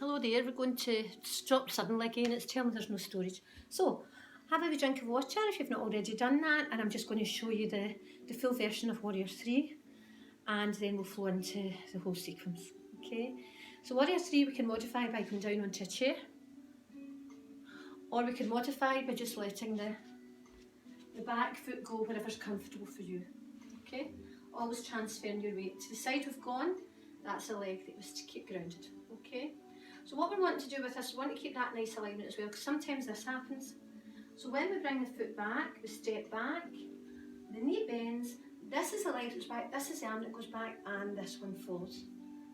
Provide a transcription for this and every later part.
Hello there, we're going to stop suddenly again. It's telling me there's no storage. So, have a wee drink of water if you've not already done that, and I'm just going to show you the full version of Warrior 3, and then we'll flow into the whole sequence. Okay, so Warrior 3 we can modify by going down onto a chair, or we can modify by just letting the back foot go wherever's comfortable for you. Okay, always transferring your weight. To the side we've gone, that's a leg that was to keep grounded. Okay, so what we want to do with this, we want to keep that nice alignment as well, because sometimes this happens. So when we bring the foot back, we step back, the knee bends, this is the leg that goes back, this is the arm that goes back, and this one follows.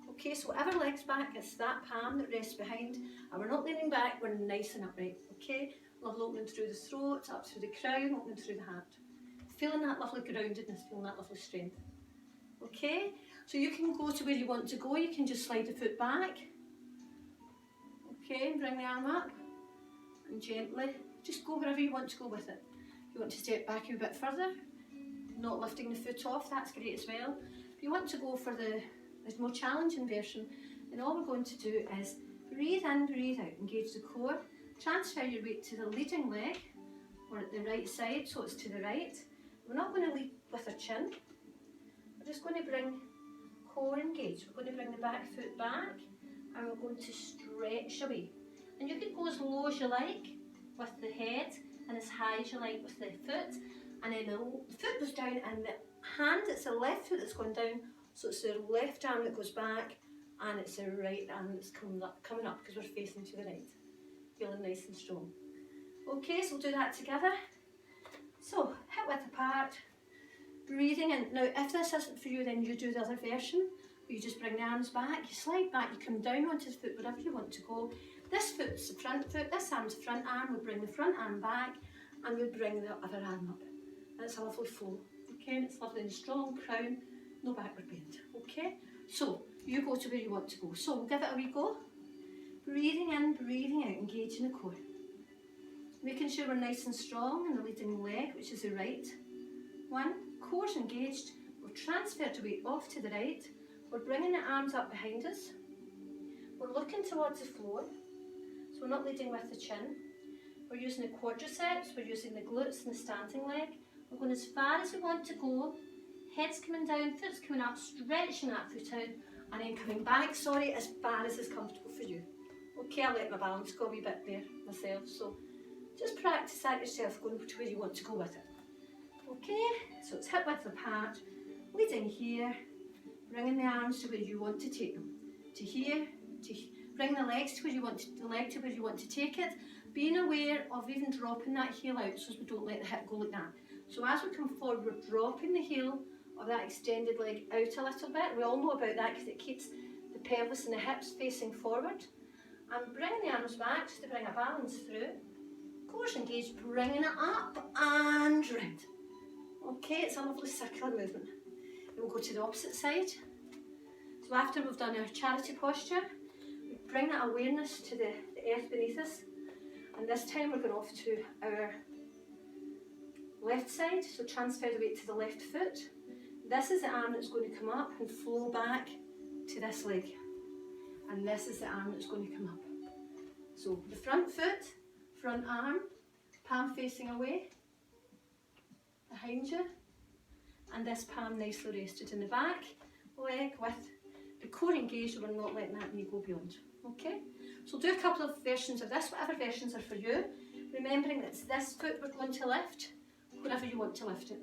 Okay, so whatever leg's back, it's that palm that rests behind, and we're not leaning back, we're nice and upright. Okay, lovely opening through the throat, up through the crown, opening through the heart. Feeling that lovely groundedness, feeling that lovely strength. Okay, so you can go to where you want to go, you can just slide the foot back. Okay, and bring the arm up, and gently, just go wherever you want to go with it. If you want to step back a bit further, not lifting the foot off, that's great as well. If you want to go for the more challenging version, then all we're going to do is breathe in, breathe out, engage the core, transfer your weight to the leading leg, or at the right side, so it's to the right. We're not going to lead with our chin, we're just going to bring core engaged. We're going to bring the back foot back, and we're going to stretch away. And you can go as low as you like with the head, and as high as you like with the foot, and then the foot goes down, and the hand, it's the left foot that's gone down, so it's the left arm that goes back, and it's the right arm that's coming up because we're facing to the right. Feeling nice and strong. Okay, so we'll do that together. So, hip width apart, breathing in. Now, if this isn't for you, then you do the other version. You just bring the arms back, you slide back, you come down onto the foot wherever you want to go. This foot's the front foot, this arm's the front arm, we bring the front arm back, and we bring the other arm up. And it's a lovely flow, okay, and it's lovely and strong, crown, no backward bend, okay? So, you go to where you want to go. So, we'll give it a wee go. Breathing in, breathing out, engaging the core. Making sure we're nice and strong in the leading leg, which is the right. One, core's engaged, we've transferred the weight off to the right. We're bringing the arms up behind us. We're looking towards the floor, so we're not leading with the chin. We're using the quadriceps, we're using the glutes and the standing leg. We're going as far as we want to go. Head's coming down, foot's coming up, stretching that foot out, and then coming back, sorry, as far as is comfortable for you. Okay, I'll let my balance go a wee bit there myself, so just practice that yourself, going to where you want to go with it. Okay, so it's hip width apart, leading here, bringing the arms to where you want to take them. To here, bring the legs to where you want to take it. Being aware of even dropping that heel out so we don't let the hip go like that. So as we come forward, we're dropping the heel of that extended leg out a little bit. We all know about that because it keeps the pelvis and the hips facing forward. And bringing the arms back just to bring a balance through. Core's engaged, bringing it up and round. Okay, it's a lovely circular movement. Then we'll go to the opposite side. So after we've done our charity posture, we bring that awareness to the earth beneath us. And this time we're going off to our left side, so transfer the weight to the left foot. This is the arm that's going to come up and flow back to this leg. And this is the arm that's going to come up. So the front foot, front arm, palm facing away, behind you, and this palm nicely rested in the back leg with the core engaged, we're not letting that knee go beyond. Okay, so do a couple of versions of this, whatever versions are for you, remembering that it's this foot we're going to lift, wherever you want to lift it.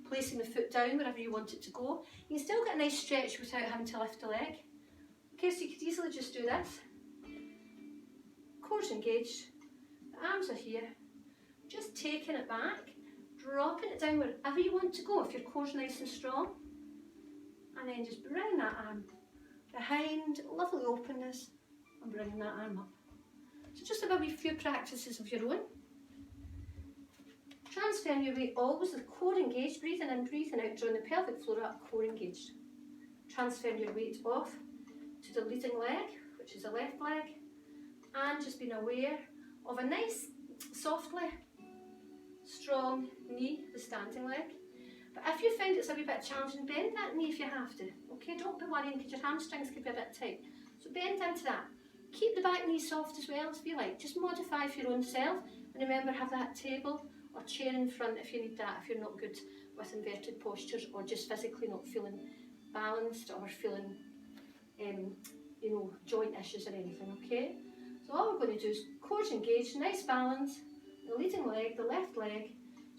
Placing the foot down wherever you want it to go. You can still get a nice stretch without having to lift the leg. Okay, so you could easily just do this. Core's engaged, the arms are here, just taking it back, dropping it down wherever you want to go if your core's nice and strong, and then just bring that arm behind, lovely openness, and bringing that arm up. So just a wee few practices of your own. Transferring your weight always with core engaged, breathing in, breathing out, drawing the pelvic floor up, core engaged. Transferring your weight off to the leading leg, which is the left leg, and just being aware of a nice, softly strong knee, the standing leg. But if you find it's a wee bit challenging, bend that knee if you have to. Okay, don't be worrying because your hamstrings could be a bit tight. So bend into that. Keep the back knee soft as well if you like. Just modify for your own self. And remember, have that table or chair in front if you need that, if you're not good with inverted postures or just physically not feeling balanced or feeling, you know, joint issues or anything, okay? So all we're going to do is core engaged, nice balance, the leading leg, the left leg,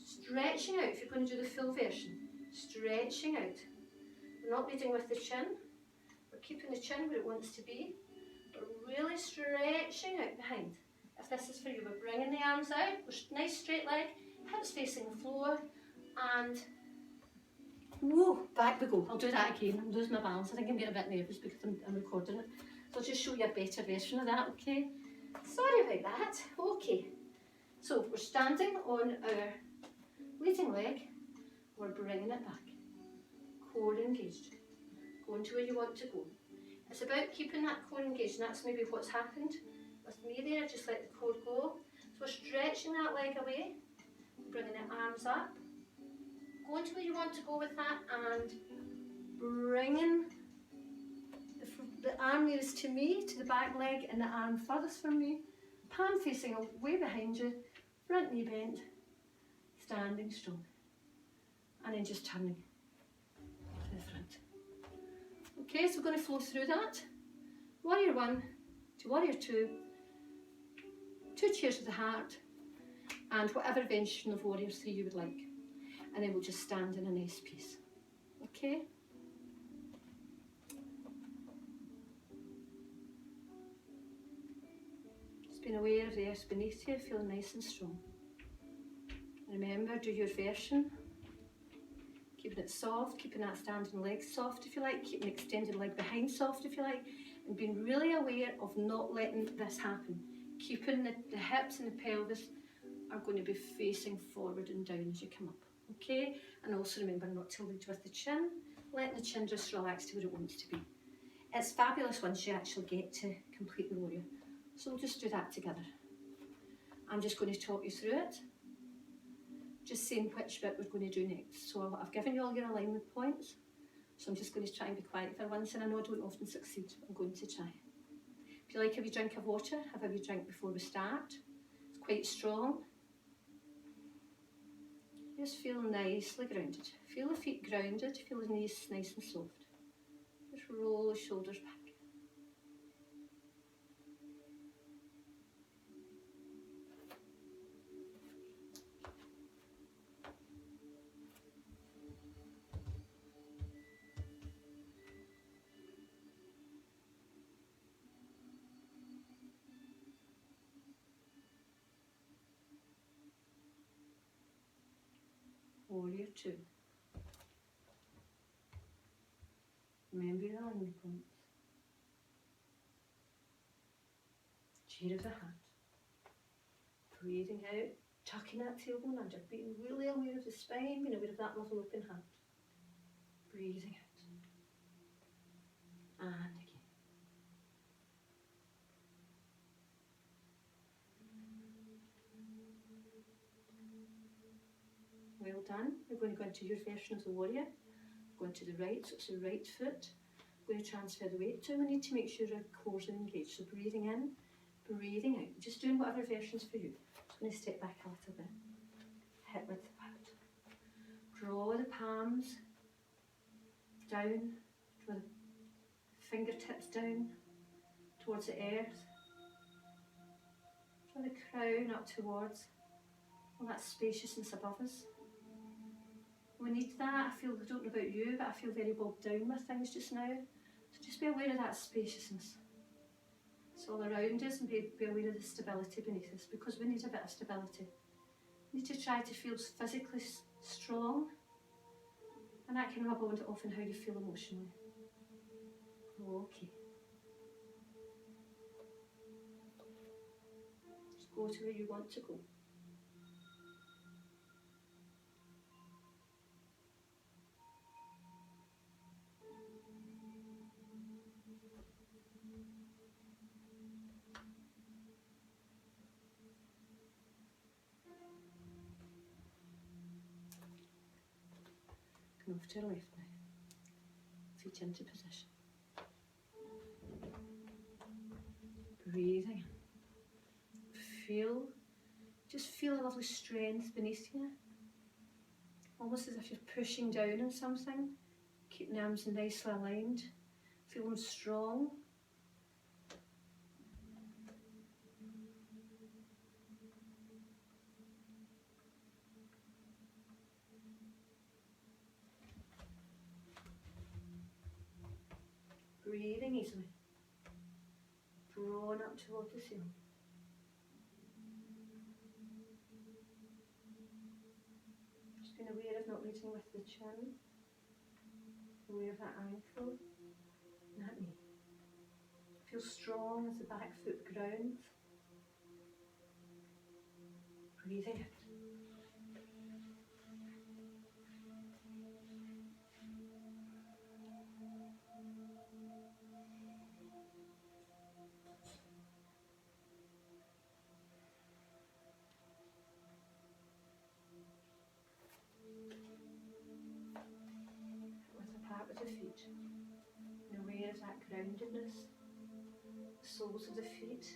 stretching out if you're going to do the full version. Stretching out. We're not leading with the chin, we're keeping the chin where it wants to be. We're really stretching out behind. If this is for you, we're bringing the arms out, we're nice straight leg, hips facing the floor, and whoa, back we go. I'll do that again. I'm losing my balance. I think I'm getting a bit nervous because I'm recording it. So I'll just show you a better version of that, okay? Sorry about that. Okay. So we're standing on our leading leg, we're bringing it back. Core engaged. Going to where you want to go. It's about keeping that core engaged, and that's maybe what's happened with me there. Just let the core go. So we're stretching that leg away, bringing the arms up, going to where you want to go with that, and bringing the arm nearest to me, to the back leg, and the arm furthest from me, palm facing away behind you, front knee bent, standing strong, and then just turning to the front. Okay, so we're going to flow through that. Warrior 1 to Warrior 2, 2 chairs of the heart, and whatever version of Warrior 3 you would like. And then we'll just stand in a nice piece. Okay? Just being aware of the earth beneath you, feeling nice and strong. Remember, do your version. Keeping it soft, keeping that standing leg soft if you like, keeping the extended leg behind soft if you like, and being really aware of not letting this happen. Keeping the hips and the pelvis are going to be facing forward and down as you come up, okay? And also remember not to lead with the chin, letting the chin just relax to where it wants to be. It's fabulous once you actually get to complete the warrior. So we'll just do that together. I'm just going to talk you through it. Just saying which bit we're going to do next. So I've given you all your alignment points, so I'm just going to try and be quiet for once, and I know I don't often succeed, but I'm going to try. If you like a wee drink of water, have a wee drink before we start. It's quite strong. Just feel nicely grounded. Feel the feet grounded, feel the knees nice and soft. Just roll the shoulders back. Warrior 2. Remember your alignment points. Chair of the heart. Breathing out, tucking that tailbone under, being really aware of the spine, being aware of that lovely open heart. Breathing out. And again. Well done. We're going to go into your version of the warrior. Going to the right, so it's the right foot. Going to transfer the weight to. We need to make sure our cores are engaged. So breathing in, breathing out. Just doing whatever version's for you. Just going to step back a little bit. Hip width apart. Draw the palms down. Draw the fingertips down towards the earth. Draw the crown up towards all that spaciousness above us. We need that. I don't know about you, but I feel very bogged down with things just now. So just be aware of that spaciousness. It's all around us, and be aware of the stability beneath us, because we need a bit of stability. We need to try to feel physically strong, and that can rub off on how you feel emotionally. Okay. Just go to where you want to go. Come off to the left now. Feet into position. breathing. Just feel a lovely strength beneath you. Almost as if you're pushing down on something. Keep the arms nicely aligned. Feel them strong. Breathing easily. Drawn up towards the ceiling. Just being aware of not leading with the chin. Aware of that ankle and that knee. Feel strong as the back foot grounds. Breathing out. With the part of the feet. And aware of that groundedness. The soles of the feet.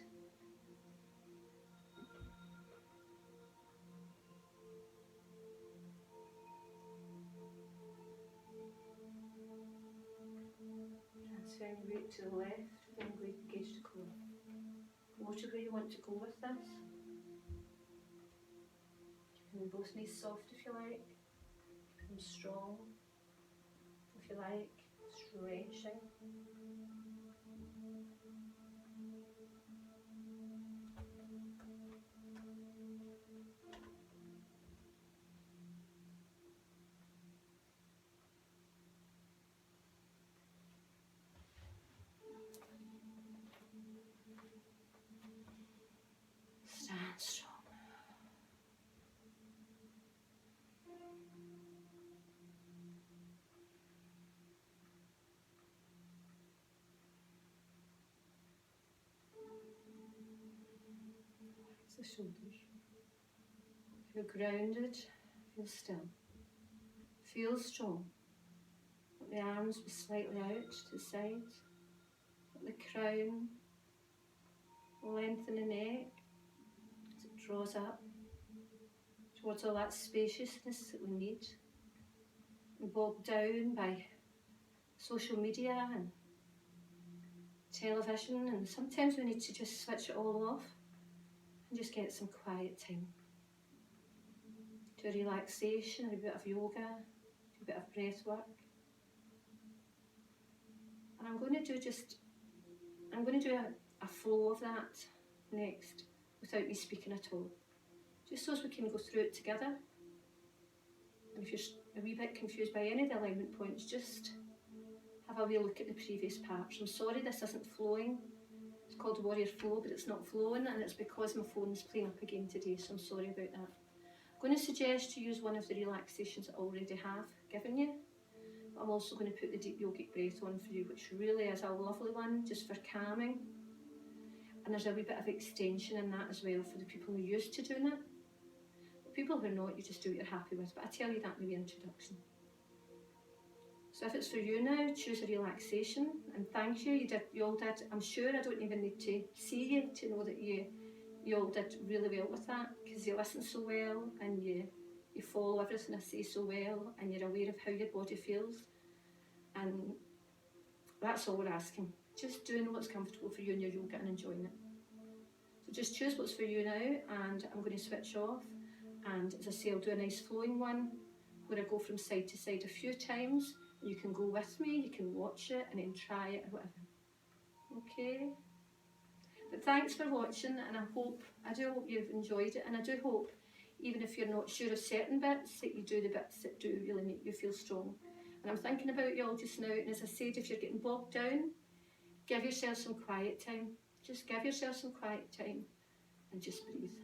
Transferring your weight to the left, then gaze to core. Note where you want to go with this. Keeping both knees soft if you like, keeping them strong if you like, stretching. Stand strong. Relax the shoulders. Feel grounded, feel still. Feel strong. Let the arms be slightly out to the sides. Let the crown lengthen the neck as it draws up towards all that spaciousness that we need. And bogged down by social media and television, and sometimes we need to just switch it all off and just get some quiet time. Do a relaxation, a bit of yoga, do a bit of breath work. And I'm going to do a flow of that next without me speaking at all. Just so as we can go through it together. And if you're a wee bit confused by any of the alignment points, just have a wee look at the previous parts. I'm sorry this isn't flowing. It's called Warrior Flow, but it's not flowing, and it's because my phone's playing up again today, so I'm sorry about that. I'm going to suggest you use one of the relaxations I already have given you. I'm also going to put the deep yogic breath on for you, which really is a lovely one just for calming. And there's a wee bit of extension in that as well for the people who are used to doing it. But people who are not, you just do what you're happy with, but I tell you that in the introduction. So if it's for you now, choose a relaxation, and thank you, you all did. I'm sure I don't even need to see you to know that you all did really well with that, because you listen so well and you follow everything I say so well, and you're aware of how your body feels, and that's all we're asking. Just doing what's comfortable for you in your yoga and enjoying it. So just choose what's for you now, and I'm going to switch off, and as I say, I'll do a nice flowing one where I go from side to side a few times. You can go with me, you can watch it and then try it or whatever. Okay? But thanks for watching, and I do hope you've enjoyed it, and I do hope, even if you're not sure of certain bits, that you do the bits that do really make you feel strong. And I'm thinking about you all just now, and as I said, if you're getting bogged down, give yourself some quiet time. Just give yourself some quiet time and just breathe.